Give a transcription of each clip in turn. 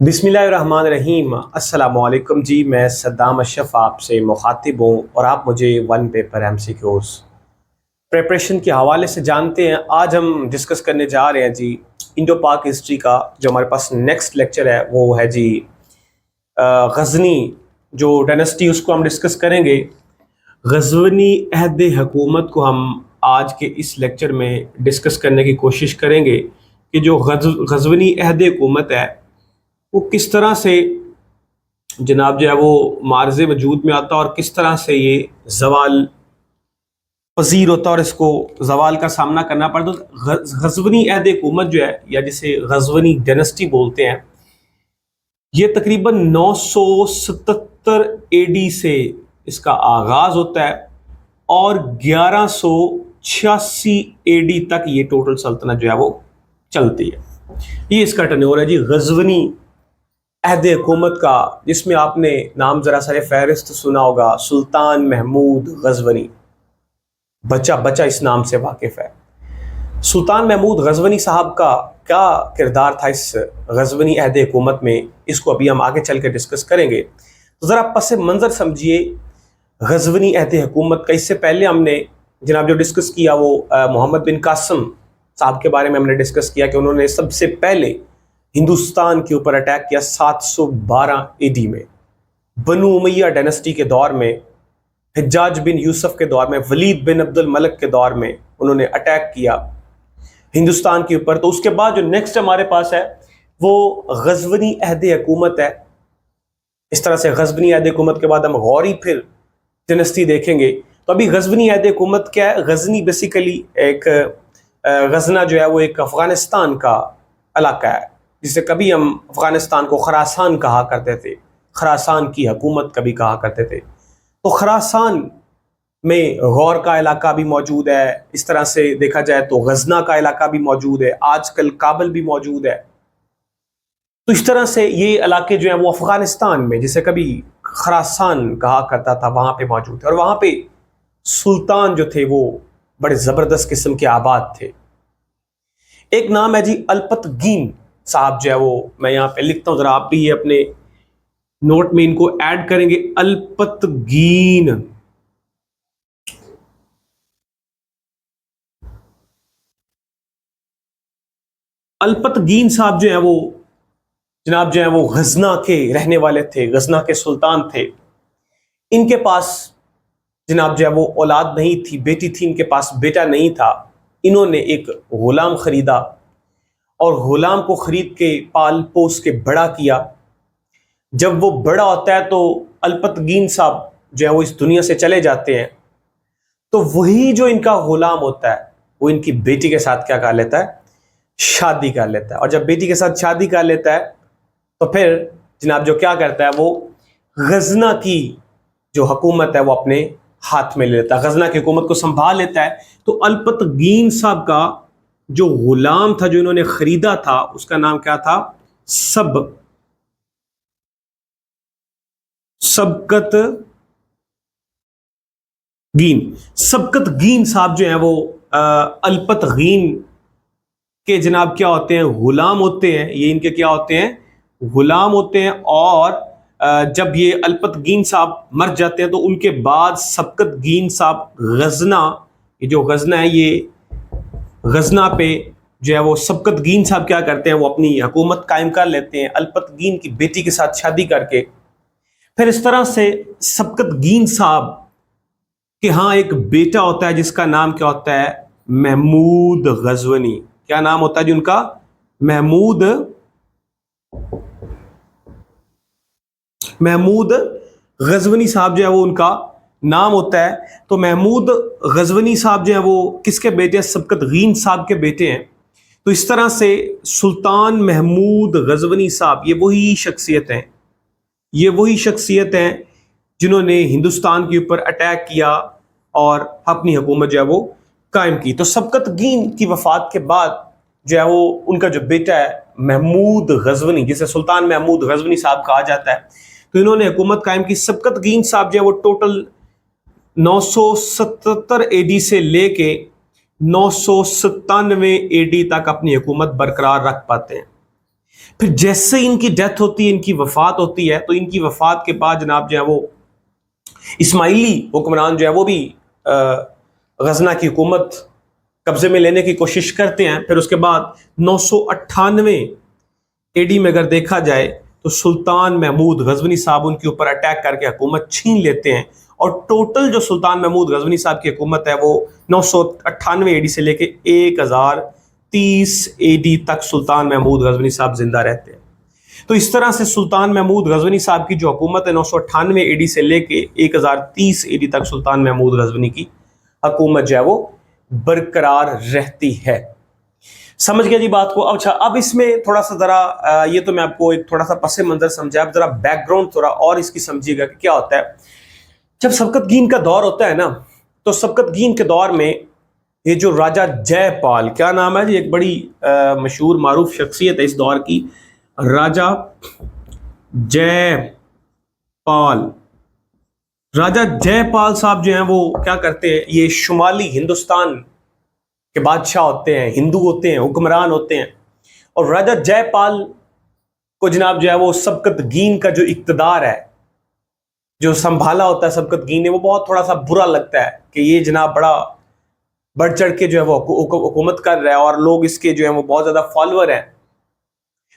बिस्मिल्लाहिर्रहमानिर्रहीम। अस्सलामुअलैकुम जी, मैं सद्दाम अशरफ आपसे मुखातिब हूँ और आप मुझे वन पेपर MCQs प्रिपरेशन के हवाले से जानते हैं। आज हम डिस्कस करने जा रहे हैं जी इंडो पाक हिस्ट्री का। जो हमारे पास नेक्स्ट लेक्चर है वो है जी गज़नी जो डायनेस्टी, उसको हम डिस्कस करेंगे। गज़नी अहद हुकूमत को हम आज के इस लेक्चर में डिस्कस करने की कोशिश करेंगे कि जो गज़नी अहद हुकूमत है वो किस तरह से जनाब जो है वो मार्ज़ वजूद में आता है और किस तरह से ये ज़वाल पजीर होता है और इसको ज़वाल का सामना करना पड़ता है। गज़नी अहद हुकूमत जो है, या जिसे गज़नी डायनेस्टी बोलते हैं, ये तकरीबन 977 AD से इसका आगाज़ होता है और 1186 AD तक ये टोटल सल्तनत जो है वो चलती है। ये इसका टर्नओवर है जी गज़नी अहद हुकूमत का, जिसमें आपने नाम ज़रा सर फहरिस्त सुना होगा, सुल्तान महमूद गज़नी। बच्चा बच्चा इस नाम से वाकिफ़ है। सुल्तान महमूद गज़नी साहब का क्या किरदार था इस गज़नी अहद हुकूमत में, इसको अभी हम आगे चल के डिस्कस करेंगे। तो ज़रा पस मंज़र समझिए गज़नी अहद हुकूमत का। इससे पहले हमने जनाब जो डिस्कस किया वो मोहम्मद बिन कासिम साहब के बारे में हमने डिस्कस किया कि उन्होंने सबसे पहले हिंदुस्तान के ऊपर अटैक किया 712 AD में। बनु उमैया डायनेस्टी के दौर में, हज्जाज बिन यूसुफ के दौर में, वलीद बिन अब्दुल मलिक के दौर में उन्होंने अटैक किया हिंदुस्तान के ऊपर। तो उसके बाद जो नेक्स्ट हमारे पास है वो गज़नी अहद हुकूमत है। इस तरह से गज़नी अहद हुकूमत के बाद हम गौरी फिर डायनेस्टी देखेंगे। तो अभी गज़नी अहद हुकूमत क्या है? गज़नी बेसिकली एक गज़ना जो है वो एक अफ़गानिस्तान का इलाका है, जिसे कभी हम अफ़गानिस्तान को खरासान कहा करते थे, खरासान की हुकूमत कभी कहा करते थे। तो खरासान में गौर का इलाका भी मौजूद है। इस तरह से देखा जाए तो गजना का इलाका भी मौजूद है, आजकल काबल भी मौजूद है। तो इस तरह से ये इलाके जो है वो अफ़गानिस्तान में, जिसे कभी खरासान कहा करता था, वहाँ पे मौजूद है। और वहाँ पे सुल्तान जो थे वो बड़े ज़बरदस्त किस्म के आबाद थे। एक नाम है जी अल्पतगीन साहब, जो है वो मैं यहाँ पे लिखता हूँ, ज़रा आप भी ये अपने नोट में इनको ऐड करेंगे। अल्पतगीन, अल्पतगीन साहब जो है वो जनाब जो है वो गजना के रहने वाले थे, गजना के सुल्तान थे। इनके पास जनाब जो है वो औलाद नहीं थी, बेटी थी, इनके पास बेटा नहीं था। इन्होंने एक गुलाम खरीदा और गुलाम को खरीद के पाल पोस के बड़ा किया। जब वो बड़ा होता है तो अल्पतगीन साहब जो है वो इस दुनिया से चले जाते हैं। तो वही जो इनका गुलाम होता है वो इनकी बेटी के साथ क्या कर लेता है? शादी कर लेता है। और जब बेटी के साथ शादी कर लेता है तो फिर जनाब जो क्या करता है, वो गजना की जो हुकूमत है वो अपने हाथ में ले लेता है, गजना की हुकूमत को संभाल लेता है। तो अल्पतगीन साहब का जो गुलाम था, जो इन्होंने खरीदा था, उसका नाम क्या था? सबकतगीन साहब जो है वो अल्पतगीन के जनाब क्या होते हैं? गुलाम होते हैं। ये इनके क्या होते हैं? गुलाम होते हैं। और जब ये अल्पतगीन साहब मर जाते हैं तो उनके बाद सबकतगीन साहब गजना, ये जो गजना है, ये गजना पे जो है वो सबकतगीन साहब क्या करते हैं? वो अपनी हुकूमत कायम कर लेते हैं अल्पतगीन की बेटी के साथ शादी करके। फिर इस तरह से सबकतगीन साहब के हाँ एक बेटा होता है जिसका नाम क्या होता है? महमूद गज़नी। क्या नाम होता है जी उनका? महमूद गज़नी साहब जो है वो उनका नाम होता है। तो महमूद गज़नी साहब जो है वो किसके बेटे हैं? सबकतगीन साहब के बेटे हैं। तो इस तरह से सुल्तान महमूद गज़नी साहब ये वही शख्सियत हैं जिन्होंने हिंदुस्तान के ऊपर अटैक किया और अपनी हुकूमत जो है वो कायम की। तो सबकतगीन की वफात के बाद जो है वो उनका जो बेटा है महमूद गज़नी, जिसे सुल्तान महमूद गज़नी साहब कहा जाता है, तो इन्होंने हुकूमत कायम की। सबकतगीन साहब जो है वो टोटल 977 AD से लेके 997 AD तक अपनी हुकूमत बरकरार रख पाते हैं। پھر جیسے इनकी डेथ होती है, इनकी वफात होती है, तो इनकी वफात के बाद जनाब जो है वो इस्माइली हुक्मरान जो है वो भी गजना की हुकूमत कब्जे में लेने की कोशिश करते हैं। फिर उसके बाद 998 एडी में अगर देखा जाए तो सुल्तान महमूद गजवनी साहब उनके ऊपर अटैक करके हुकूमत छीन लेते हैं, और टोटल जो सुल्तान महमूद गजवनी साहब की हुकूमत है वो 998 एडी से लेके 1030 एडी तक सुल्तान महमूद गजवनी साहब जिंदा रहते हैं। तो इस तरह से सुल्तान महमूद गजवनी साहब की जो हुकूमत है 998 एडी से लेके 1030 एडी तक सुल्तान महमूद गजवनी की हुकूमत जो है वो बरकरार रहती है। समझ गया जी बात को। अच्छा, अब इसमें थोड़ा सा ज़रा ये तो मैं आपको एक थोड़ा सा पस मंज़र समझा, अब ज़रा बैकग्राउंड थोड़ा और इसकी समझिएगा कि क्या होता है। जब सबकतगीन का दौर होता है ना, तो सबकतगीन के दौर में ये जो राजा जयपाल, क्या नाम है जी, एक बड़ी मशहूर मारूफ शख्सियत है इस दौर की, राजा जयपाल। राजा जयपाल साहब जो हैं वो क्या करते हैं, ये शुमाली हिंदुस्तान के बादशाह होते हैं, हिंदू होते हैं, हुक्मरान होते हैं। और राजा जयपाल को जनाब जो है वो सबकतगीन का जो इक़्तिदार है, जो संभाला होता है सबकतगीन ने, वो बहुत थोड़ा सा बुरा लगता है कि ये जनाब बड़ा बढ़ चढ़ के जो है वो हुकूमत कर रहा है और लोग इसके जो है वो बहुत ज़्यादा फॉलोअर हैं।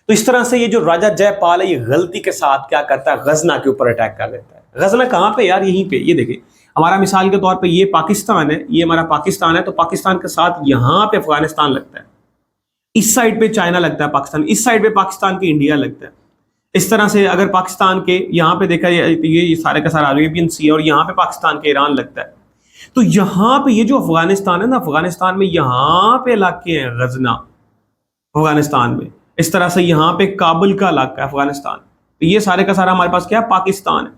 तो इस तरह से ये जो राजा जयपाल है ये गलती के साथ क्या करता है, गजना के ऊपर अटैक कर लेता है। गजना कहाँ पे यार, यहीं पे, ये देखिए हमारा मिसाल के तौर पे ये पाकिस्तान है, ये हमारा पाकिस्तान है, तो पाकिस्तान के साथ यहाँ पे अफगानिस्तान लगता है, इस साइड पे चाइना लगता है पाकिस्तान, इस साइड पे पाकिस्तान के इंडिया लगता है। इस तरह से अगर पाकिस्तान के यहाँ पे देखा ये सारे का सारा अरेबियन सी है, और यहाँ पे पाकिस्तान के ईरान लगता है। तो यहाँ पे ये जो अफगानिस्तान है ना, अफगानिस्तान में यहाँ पे इलाके हैं गजना अफगानिस्तान में, इस तरह से यहाँ पे काबुल का इलाका है अफगानिस्तान, तो ये सारे का सारा हमारे पास क्या है, पाकिस्तान है।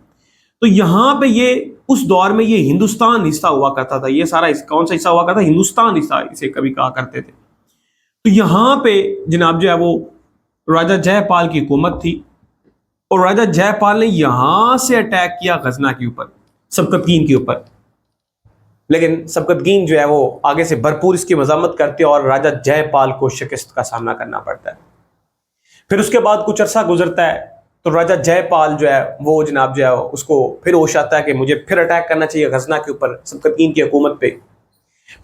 तो यहाँ पे ये उस दौर में ये हिंदुस्तान हिस्सा हुआ करता था, ये सारा कौन सा हिस्सा हुआ करता था, हिंदुस्तान हिस्सा इसे कभी कहा करते थे। तो यहाँ पे जनाब जो है वो राजा जयपाल की हुकूमत थी, और राजा जयपाल ने यहाँ से अटैक किया गजना के ऊपर, सबकतगीन के ऊपर। लेकिन सबकतगीन जो है वो आगे से भरपूर इसकी मज़म्मत करते हैं और राजा जयपाल को शिकस्त का सामना करना पड़ता है। फिर उसके बाद कुछ अरसा गुजरता है, तो राजा जयपाल जो है वो जनाब जो है उसको फिर होश आता है कि मुझे फिर अटैक करना चाहिए गजना के ऊपर, सबकतगीन की हुकूमत पे।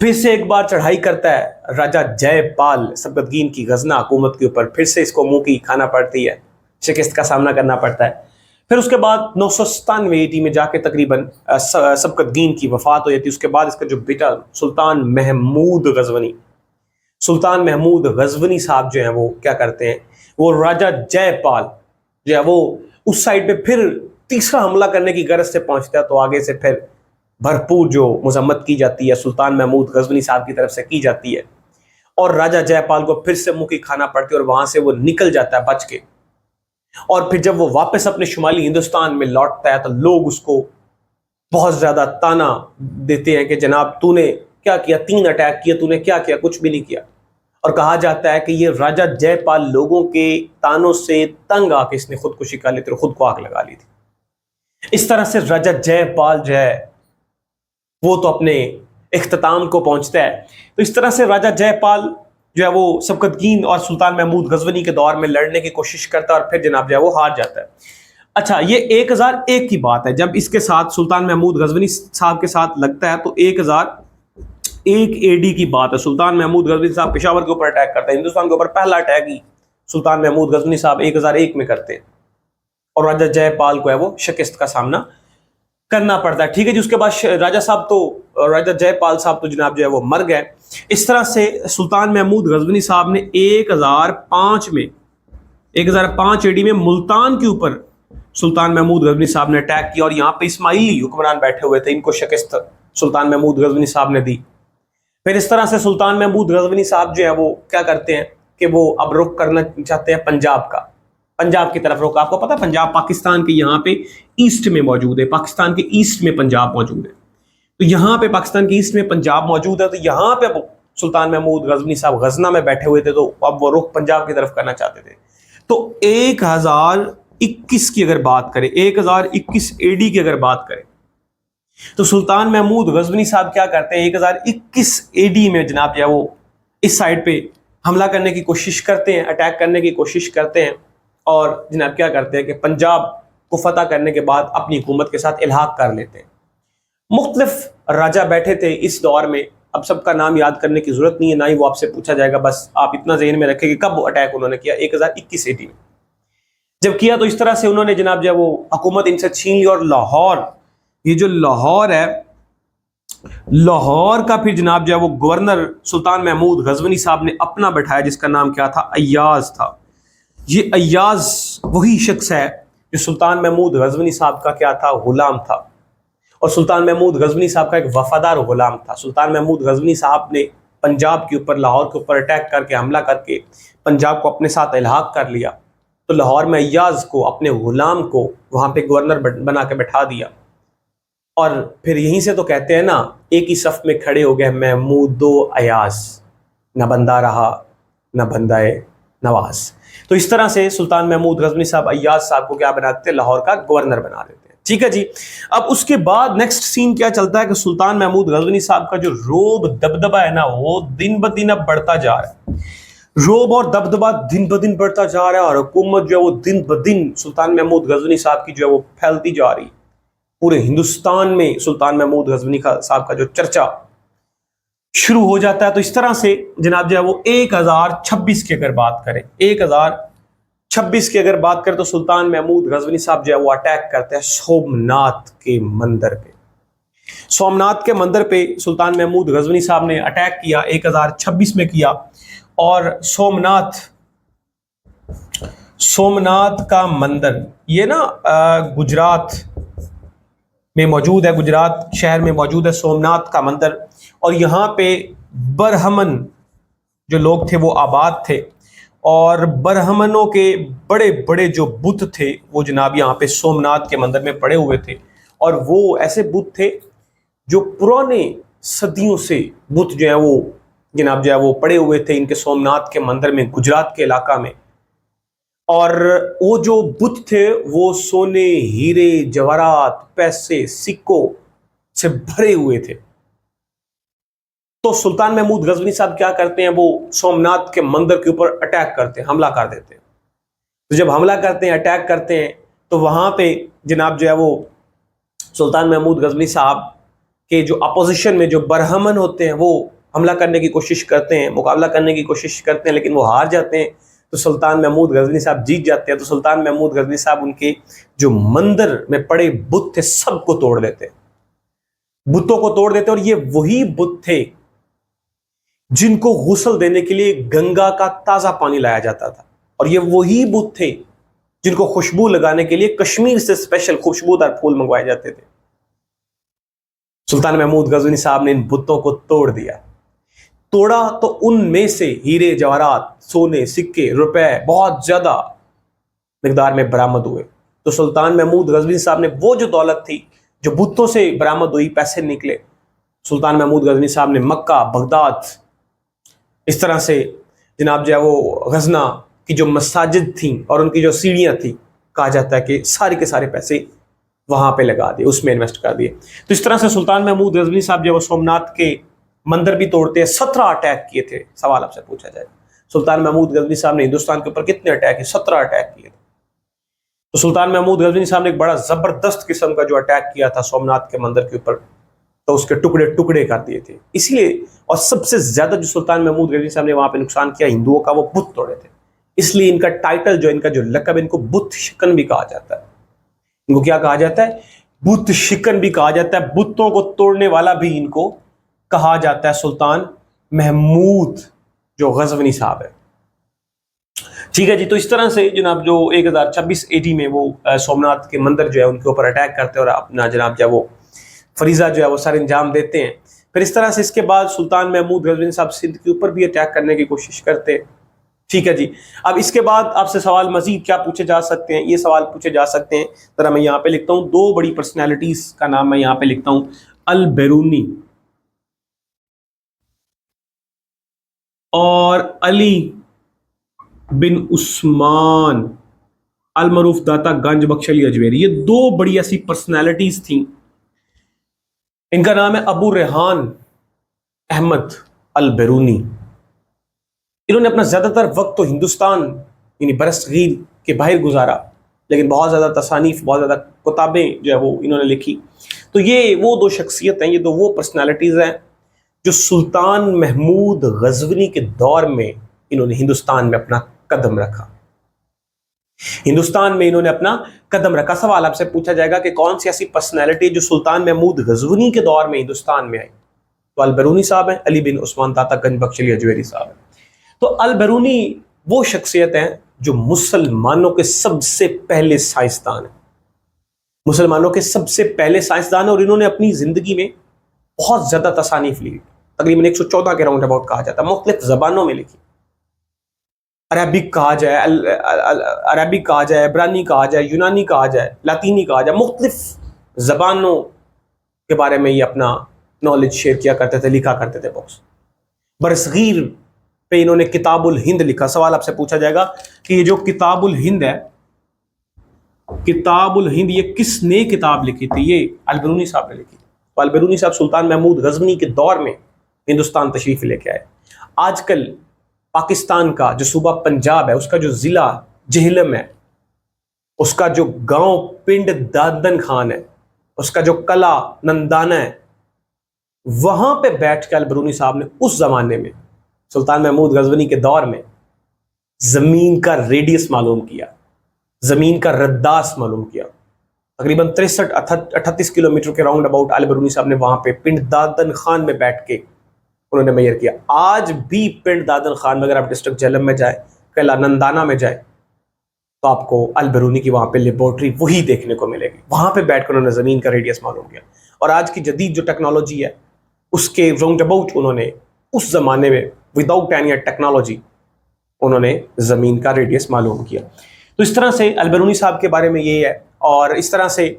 फिर से एक बार चढ़ाई करता है राजा जयपाल सबकतगीन की गजना हुकूमत के ऊपर, फिर से इसको मुंह की खाना पड़ती है, शिकस्त का सामना करना पड़ता है। फिर उसके बाद 997 ईडी में जाके तकरीबन सबकतगीन की वफात हो जाती है। उसके बाद इसका जो बेटा सुल्तान महमूद गजवनी साहब जो हैं वो क्या करते हैं, वो राजा जयपाल जो है वो उस साइड पे फिर तीसरा हमला करने की गरज से पहुंचता है। तो आगे से फिर भरपूर जो मजम्मत की जाती है सुल्तान महमूद गजवनी साहब की तरफ से की जाती है, और राजा जयपाल को फिर से मुंह की खाना पड़ती है, और वहां से वो निकल जाता है बच के। और फिर जब वो वापस अपने शुमाली हिंदुस्तान में लौटता है तो लोग उसको बहुत ज्यादा ताना देते हैं कि जनाब तूने क्या किया, 3 अटैक किए, तूने क्या किया, कुछ भी नहीं किया। और कहा जाता है कि ये राजा जयपाल लोगों के तानों से तंग आके इसने खुदकुशी कर ली थी और खुद को आग लगा ली थी। इस तरह से राजा जयपाल जो है वो तो अपने इख्तिताम को पहुंचता है। तो इस तरह से राजा जयपाल जो है वो सबकतगीन और सुल्तान महमूद गजवनी के दौर में लड़ने की कोशिश करता है, और फिर जनाब जो है वो हार जाता है। अच्छा, ये 1001 की बात है, जब इसके साथ सुल्तान महमूद गजवनी साहब के साथ लगता है, तो 1001 एडी की बात है। सुल्तान महमूद गजवनी साहब पेशावर के ऊपर अटैक करते हैं, हिंदुस्तान के ऊपर पहला अटैक ही सुल्तान महमूद गजवनी साहब 1001 में करते हैं, और राजा जयपाल को है वो शिकस्त का सामना करना पड़ता है। ठीक है जी। उसके बाद राजा जयपाल साहब तो जनाब जो है वो मर गए। इस तरह से सुल्तान महमूद गजवनी साहब ने 1005 एडी में मुल्तान के ऊपर सुल्तान महमूद गजवनी साहब ने अटैक किया, और यहाँ पे इस्माइली हुक्मरान बैठे हुए थे, इनको शिकस्त सुल्तान महमूद गजवनी साहब ने दी। फिर इस तरह से सुल्तान महमूद गजवनी साहब जो है वो क्या करते हैं कि वो अब रुख करना चाहते हैं पंजाब की तरफ रुख। आपको पता है पंजाब पाकिस्तान के यहाँ पे ईस्ट में मौजूद है, पाकिस्तान के ईस्ट में पंजाब मौजूद है। तो यहाँ पे पाकिस्तान के ईस्ट में पंजाब मौजूद है, तो यहाँ पे सुल्तान महमूद गजवनी साहब गजना में बैठे हुए थे, तो अब वो रुख पंजाब की तरफ करना चाहते थे। तो 1021 की अगर बात करें, 1021 एडी की अगर बात करें, तो सुल्तान महमूद गजवनी साहब क्या करते हैं, 1021 एडी में जनाब जो है वो इस साइड पे हमला करने की कोशिश करते हैं, अटैक करने की कोशिश करते हैं, और जनाब क्या करते हैं कि पंजाब को फतह करने के बाद अपनी हुकूमत के साथ इल्हाक कर लेते हैं। मुख्तलिफ राजा बैठे थे इस दौर में, अब सबका नाम याद करने की जरूरत नहीं है, ना ही वो आपसे पूछा जाएगा, बस आप इतना ज़हन में रखें कि कब अटैक उन्होंने किया, 1021 AD में जब किया, तो इस तरह से उन्होंने जनाब जो वो हुकूमत इनसे छीन ली, और लाहौर, ये जो लाहौर है, लाहौर का फिर जनाब जो है वो गवर्नर सुल्तान महमूद गजवनी साहब ने अपना बैठाया, जिसका नाम क्या था, अय्याज था। ये अय्याज वही शख्स है जो सुल्तान महमूद गजवनी साहब का क्या था, गुलाम था, और सुल्तान महमूद गजवनी साहब का एक वफादार गुलाम था। सुल्तान महमूद गजवनी साहब ने पंजाब के ऊपर, लाहौर के ऊपर अटैक करके, हमला करके पंजाब को अपने साथ इल्हाक कर लिया, तो लाहौर में अय्याज को, अपने गुलाम को वहाँ पे गवर्नर बना के बैठा दिया। और फिर यहीं से तो कहते हैं ना, एक ही सफ में खड़े हो गए महमूदो अय्याज, न बंदा रहा न बंदाए नवाज। तो इस तरह से सुल्तान महमूद गजनी साहब अय्याज साहब को क्या बनाते हैं, लाहौर का गवर्नर बना देते हैं। ठीक है जी। अब उसके बाद नेक्स्ट सीन क्या चलता है कि सुल्तान महमूद गजनी साहब का जो रोब दबदबा है ना, वो दिन ब दिन अब बढ़ता जा रहा है। रोब और दबदबा दिन ब दिन बढ़ता जा रहा है, और हुकूमत जो है वो दिन ब दिन सुल्तान महमूद गजनी साहब की जो है वो फैलती जा रही। पूरे हिंदुस्तान में सुल्तान महमूद गजनी साहब का जो चर्चा शुरू हो जाता है। तो इस तरह से जनाब जो है वो 1026 की अगर बात करें, 1026 की अगर बात करें, तो सुल्तान महमूद गजनी साहब जो है वो अटैक करते हैं सोमनाथ के मंदिर पे। सोमनाथ के मंदिर पे सुल्तान महमूद गजनी साहब ने अटैक किया, 1026 में किया, और सोमनाथ का मंदिर ये ना गुजरात में मौजूद है, गुजरात शहर में मौजूद है सोमनाथ का मंदिर। और यहाँ पे बरहमन जो लोग थे वो आबाद थे, और बरहमनों के बड़े बड़े जो बुत थे वो जनाब यहाँ पे सोमनाथ के मंदिर में पड़े हुए थे। और वो ऐसे बुत थे जो पुराने सदियों से बुत जो है वो जनाब जो है वो पड़े हुए थे इनके सोमनाथ के मंदिर में, गुजरात के इलाका में। और वो जो बुत थे वो सोने, हीरे, जवाहरात, पैसे, सिक्कों से भरे हुए थे। तो सुल्तान महमूद गजनी साहब क्या करते हैं, वो सोमनाथ के मंदिर के ऊपर अटैक करते हैं, हमला कर देते हैं। तो जब हमला करते हैं, अटैक करते हैं, तो वहां पे जनाब जो है वो सुल्तान महमूद गजनी साहब के जो अपोजिशन में जो बरहमन होते हैं वो हमला करने की कोशिश करते हैं, मुकाबला करने की कोशिश करते हैं, लेकिन वो हार जाते हैं। तो सुल्तान महमूद गजनी साहब जीत जाते हैं। तो सुल्तान महमूद गजनी साहब उनके जो मंदिर में पड़े बुत थे सबको तोड़ देते, बुतों को तोड़ देते। और ये वही बुत थे जिनको गुस्ल देने के लिए गंगा का ताजा पानी लाया जाता था, और ये वही बुत थे जिनको खुशबू लगाने के लिए कश्मीर से स्पेशल खुशबूदार फूल मंगवाए जाते थे। सुल्तान महमूद गजनी साहब ने इन बुतों को तोड़ दिया। तोड़ा तो उनमें से हीरे, जवाहरात, सोने, सिक्के, रुपए बहुत ज्यादा मिकदार में बरामद हुए। तो सुल्तान महमूद गजनी साहब ने वो जो दौलत थी जो बुतों से बरामद हुई, पैसे निकले, सुल्तान महमूद गजनी साहब ने मक्का, बगदाद, इस तरह से जनाब जो है वो गजना की जो मसाजिद थी और उनकी जो सीढ़ियाँ थी, कहा जाता है कि सारे के सारे पैसे वहाँ पे लगा दिए, उसमें इन्वेस्ट कर दिए। तो इस तरह से सुल्तान महमूद गजनी साहब जो है वो सोमनाथ के मंदिर भी तोड़ते हैं। 17 अटैक किए थे, सवाल आपसे पूछा जाए सुल्तान महमूद गजनी साहब ने हिंदुस्तान के ऊपर कितने अटैक किए, 17 अटैक किए थे। तो सुल्तान महमूद गजनी साहब ने एक बड़ा जबरदस्त किस्म का जो अटैक किया था सोमनाथ के मंदिर के ऊपर, तो उसके टुकड़े टुकड़े कर दिए थे। इसलिए, और सबसे ज्यादा जो सुल्तान महमूद गजनी साहब ने वहां पे नुकसान किया हिंदुओं का, वो बुत तोड़े थे। इसलिए इनका टाइटल जो, इनका जो लकब, इनको बुत शिकन भी कहा जाता है। इनको क्या कहा जाता है, बुत शिकन भी कहा जाता है। बुतों को तोड़ने वाला भी इनको कहा जाता है सुल्तान महमूद जो गजवनी साहब है। ठीक है जी। तो इस तरह से जनाब जो 1026 AD में वो सोमनाथ के मंदिर जो है उनके ऊपर अटैक करते हैं और अपना जनाब जो वो फरीजा जो है वो सर अंजाम देते हैं। फिर इस तरह से इसके बाद सुल्तान महमूद गजनी साहब सिंध के ऊपर भी अटैक करने की कोशिश करते हैं। ठीक है जी। अब इसके बाद आपसे सवाल मजीद क्या पूछे जा सकते हैं, ये सवाल पूछे जा सकते हैं। जरा मैं यहाँ पे लिखता हूँ, दो बड़ी पर्सनैलिटीज का नाम मैं यहाँ पे लिखता हूँ, अल बेरूनी और अली बिन उस्मान अल मरूफ दाता गंज बख्शली अजमेरी। ये दो बड़ी ऐसी पर्सनैलिटीज थी। इनका नाम है अबू रेहान अहमद अल बेरूनी। انہوں نے اپنا زیادہ تر وقت تو ہندوستان یعنی برصغیر کے باہر گزارا، لیکن بہت زیادہ تصانیف، بہت زیادہ کتابیں جو ہے وہ انہوں نے لکھی. تو یہ وہ دو شخصیت ہیں، یہ دو وہ پرسنالٹیز ہیں جو سلطان محمود غزنوی کے دور میں انہوں نے ہندوستان میں اپنا قدم رکھا. ہندوستان میں انہوں نے اپنا قدم رکھا. سوال آپ سے پوچھا جائے گا کہ کون سی ایسی پرسنالٹی جو سلطان محمود غزنوی کے دور میں ہندوستان میں آئی؟ تو البرونی صاحب ہیں، علی بن عثمان داتا گنج بخش علی اجویری صاحب ہیں. تو البرونی وہ شخصیت ہیں جو مسلمانوں کے سب سے پہلے سائنسدان ہیں، مسلمانوں کے سب سے پہلے سائنسدان ہیں، اور انہوں نے اپنی زندگی میں بہت زیادہ تصانیف لی، تقریباً 114 کے راؤنڈ اباؤٹ کہا جاتا ہے، مختلف زبانوں میں لکھی. عربک کہا جائے، عبرانی کہا جائے، یونانی کہا جائے، لاطینی کہا جائے، مختلف زبانوں کے بارے میں یہ اپنا نالج شیئر کیا کرتے تھے، لکھا کرتے تھے بکس. برصغیر پہ انہوں نے کتاب الہند لکھا. سوال آپ سے پوچھا جائے گا کہ یہ جو کتاب الہند ہے، کتاب الہند یہ کس نے کتاب لکھی تھی؟ یہ البرونی صاحب نے لکھی تھی. تو البرونی صاحب سلطان محمود غزنوی کے دور میں ہندوستان تشریف لے کے آئے. آج کل پاکستان کا جو صوبہ پنجاب ہے، اس کا جو ضلع جہلم ہے، اس کا جو گاؤں پنڈ دادن خان ہے، اس کا جو قلعہ نندانہ ہے، وہاں پہ بیٹھ کے البرونی صاحب نے اس زمانے میں سلطان محمود غزنوی کے دور میں زمین کا ریڈیس معلوم کیا، زمین کا رداس معلوم کیا. تقریباً 63-38 کلومیٹر کے راؤنڈ اباؤٹ البرونی صاحب نے وہاں پہ پنڈ دادن خان میں بیٹھ کے انہوں نے میئر کیا. آج بھی پنڈ دادن خان میں اگر آپ ڈسٹرکٹ جہلم میں جائیں، قلعہ نندانہ میں جائیں، تو آپ کو البرونی کی وہاں پہ لیبورٹری وہی دیکھنے کو ملے گی. وہاں پہ بیٹھ کر انہوں نے زمین کا ریڈیس معلوم کیا. اور آج کی جدید جو ٹیکنالوجی ہے، اس کے راؤنڈ اباؤٹ انہوں نے اس زمانے میں وداؤٹ اینی ٹیکنالوجی انہوں نے زمین کا ریڈیس معلوم کیا. تو اس طرح سے البرونی صاحب کے بارے میں یہ ہے. اور اس طرح سے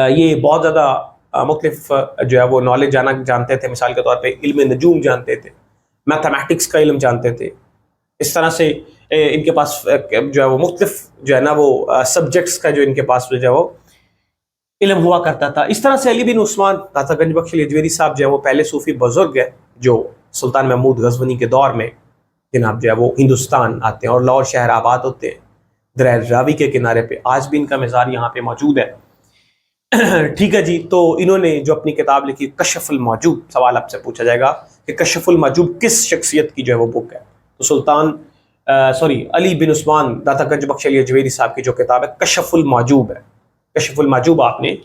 یہ بہت زیادہ مختلف جو ہے وہ نالج جانتے تھے. مثال کے طور پہ علم نجوم جانتے تھے، میتھمیٹکس کا علم جانتے تھے. اس طرح سے ان کے پاس جو ہے وہ مختلف جو ہے نا وہ سبجیکٹس کا جو ان کے پاس جو ہے وہ علم ہوا کرتا تھا. اس طرح سے علی بن عثمان داتا گنج بخش علی اجویری صاحب جو ہے وہ پہلے صوفی بزرگ ہیں جو سلطان محمود غزنوی کے دور میں جناب جو ہے وہ ہندوستان آتے ہیں اور لاہور شہر آباد ہوتے ہیں دریا راوی کے کنارے پہ. آج بھی ان کا مزار یہاں پہ موجود ہے. ٹھیک ہے جی. تو انہوں نے جو اپنی کتاب لکھی کشف المحجوب، سوال آپ سے پوچھا جائے گا کہ کشف المحجوب کس شخصیت کی جو ہے وہ بک ہے؟ تو علی بن عثمان داتا گنج بخش علی اجویری صاحب کی جو کتاب ہے کشف المحجوب ہے، کشف المحجوب آپ نے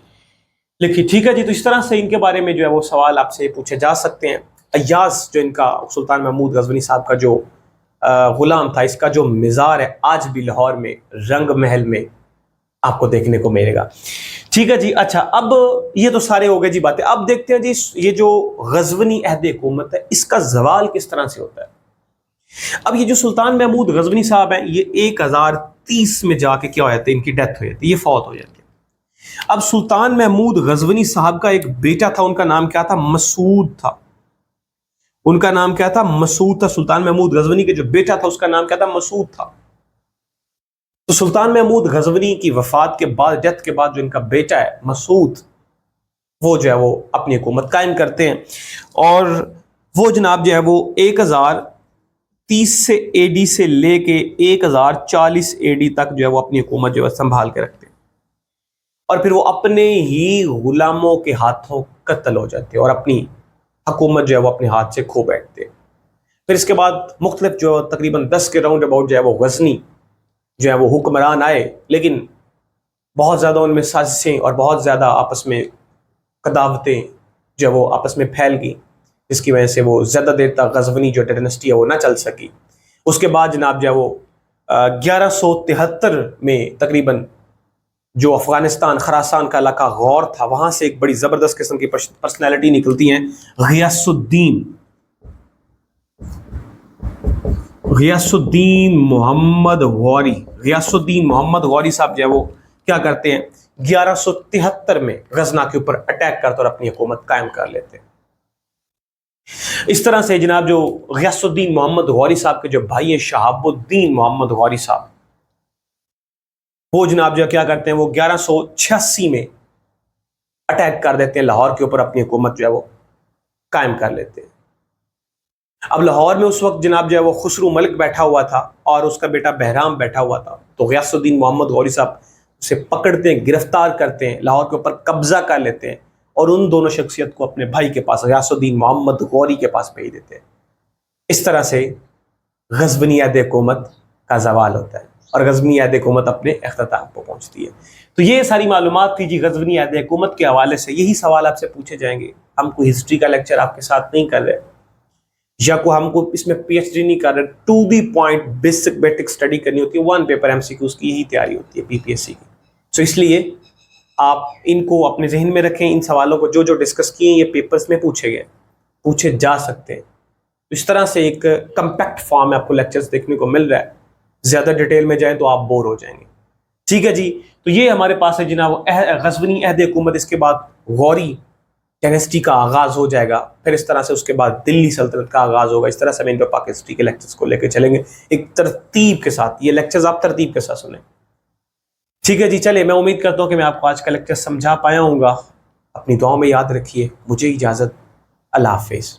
لکھی. ٹھیک ہے جی. تو اس طرح سے ان کے بارے میں جو ہے وہ سوال آپ سے پوچھے جا سکتے ہیں. ایاز جو ان کا سلطان محمود غزنوی صاحب کا جو غلام تھا، اس کا جو مزار ہے آج بھی لاہور میں رنگ محل میں آپ کو دیکھنے کو ملے گا. ٹھیک ہے جی. اچھا، اب یہ تو سارے ہو گئے جی باتیں. اب دیکھتے ہیں جی یہ جو غزنوی عہد حکومت ہے، اس کا زوال کس طرح سے ہوتا ہے. اب یہ جو سلطان محمود غزنوی صاحب ہیں، یہ 1030 میں جا کے کیا ہو جاتے ہیں، ان کی ڈیتھ ہو جاتی ہے، یہ فوت ہو جاتے ہیں. اب سلطان محمود غزنوی صاحب کا ایک بیٹا تھا، ان کا نام کیا تھا؟ مسعود تھا. ان کا نام کیا تھا؟ مسعود تھا. سلطان محمود غزنوی کے جو بیٹا تھا اس کا نام کیا تھا؟ مسعود تھا. تو سلطان محمود غزنوی کی وفات کے بعد، ڈیتھ کے بعد، جو ان کا بیٹا ہے مسعود، وہ جو ہے وہ اپنی حکومت قائم کرتے ہیں. اور وہ جناب جو ہے وہ 1030 سے اے ڈی سے لے کے 1040 اے ڈی تک جو ہے وہ اپنی حکومت جو ہے سنبھال کے رکھتے ہیں. اور پھر وہ اپنے ہی غلاموں کے ہاتھوں قتل ہو جاتے اور اپنی حکومت جو ہے وہ اپنے ہاتھ سے کھو بیٹھتے. پھر اس کے بعد مختلف جو تقریباً 10 کے راؤنڈ اباؤٹ جو ہے وہ غزنی جو ہے وہ حکمران آئے، لیکن بہت زیادہ ان میں سازشیں اور بہت زیادہ آپس میں قداوتیں جو ہے وہ آپس میں پھیل گئیں، جس کی وجہ سے وہ زیادہ دیر تک غزنوی جو ڈائناسٹی ہے وہ نہ چل سکی. اس کے بعد جناب جو ہے وہ 1173 میں تقریباً جو افغانستان خراسان کا علاقہ غور تھا، وہاں سے ایک بڑی زبردست قسم کی پرسنالٹی نکلتی ہیں، غیاث الدین محمد غوری. غیاث الدین محمد غوری صاحب جو ہے وہ کیا کرتے ہیں، 1173 میں غزنا کے اوپر اٹیک کرتے اور اپنی حکومت قائم کر لیتے ہیں. اس طرح سے جناب جو غیاث الدین محمد غوری صاحب کے جو بھائی ہیں شہاب الدین محمد غوری صاحب، وہ جناب جو کیا کرتے ہیں، وہ 1186 میں اٹیک کر دیتے ہیں لاہور کے اوپر، اپنی حکومت جو ہے وہ قائم کر لیتے ہیں. اب لاہور میں اس وقت جناب جو ہے وہ خسرو ملک بیٹھا ہوا تھا اور اس کا بیٹا بہرام بیٹھا ہوا تھا، تو غیاث الدین محمد غوری صاحب اسے پکڑتے ہیں، گرفتار کرتے ہیں، لاہور کے اوپر قبضہ کر لیتے ہیں اور ان دونوں شخصیت کو اپنے بھائی کے پاس غیاث الدین محمد غوری کے پاس بھیج دیتے ہیں۔ اس طرح سے غزنوی عہد حکومت کا زوال ہوتا ہے اور غزنوی عہد حکومت اپنے اختتام کو پہنچتی ہے۔ تو یہ ساری معلومات تھی جی غزنوی عہد حکومت کے حوالے سے۔ یہی سوال آپ سے پوچھے جائیں گے، ہم کوئی ہسٹری کا لیکچر آپ کے ساتھ نہیں کر رہے یا کو ہم کو اس میں پی ایچ ڈی نہیں کر رہے، to the point basic study کرنی ہوتی ہے، 1 پیپر MCQs کی یہی تیاری ہوتی ہے PPSC کی۔ تو اس لیے آپ ان کو اپنے ذہن میں رکھیں، ان سوالوں کو جو ڈسکس کیے ہیں یہ پیپرز میں پوچھے جا سکتے ہیں۔ اس طرح سے ایک کمپیکٹ فارم میں آپ کو لیکچرز دیکھنے کو مل رہا ہے، زیادہ ڈیٹیل میں جائیں تو آپ بور ہو جائیں گے۔ ٹھیک ہے جی، تو یہ ہمارے پاس ہے جناب غزنوی عہد حکومت، اس کے بعد غوری ڈائنیسٹی کا آغاز ہو جائے گا، پھر اس طرح سے اس کے بعد دلی سلطنت کا آغاز ہوگا۔ اس طرح سے ہم انڈو پاک ہسٹری کے لیکچرز کو لے کے چلیں گے ایک ترتیب کے ساتھ، یہ لیکچرز آپ ترتیب کے ساتھ سنیں۔ ٹھیک ہے جی، چلے میں امید کرتا ہوں کہ میں آپ کو آج کا لیکچر سمجھا پایا ہوں گا۔ اپنی دعاؤں میں یاد رکھیے، مجھے اجازت، اللہ حافظ۔